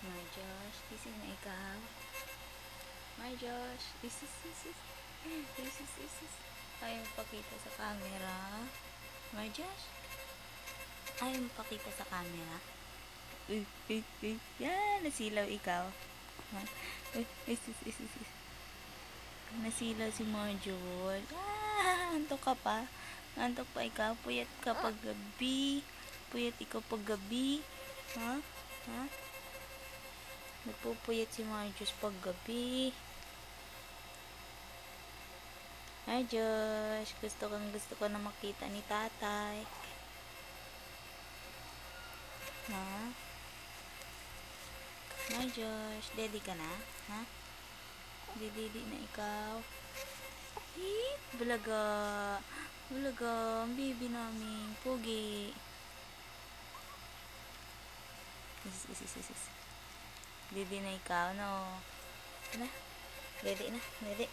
My Josh, gising na ikaw. My Josh, ayaw pakita sa camera. My Josh, ayaw pakita sa camera. Yan, nasilaw ikaw. Nasilaw si Marjol. Antok ka pa. Antok pa ikaw. Puyat ka pag gabi. Puyat ikaw pag gabi. Ha? Ha? Nagpupuyat si Marjos pag gabi. Ay, Josh. Gusto ko na makita ni tatay. Ha? Ay, Josh. Daddy ka na? Ha? Didi na ikaw. Bulaga. Bulaga. Ang baby namin. Pogi. Didi na ikaw, no? Ano? Didi na. Didi.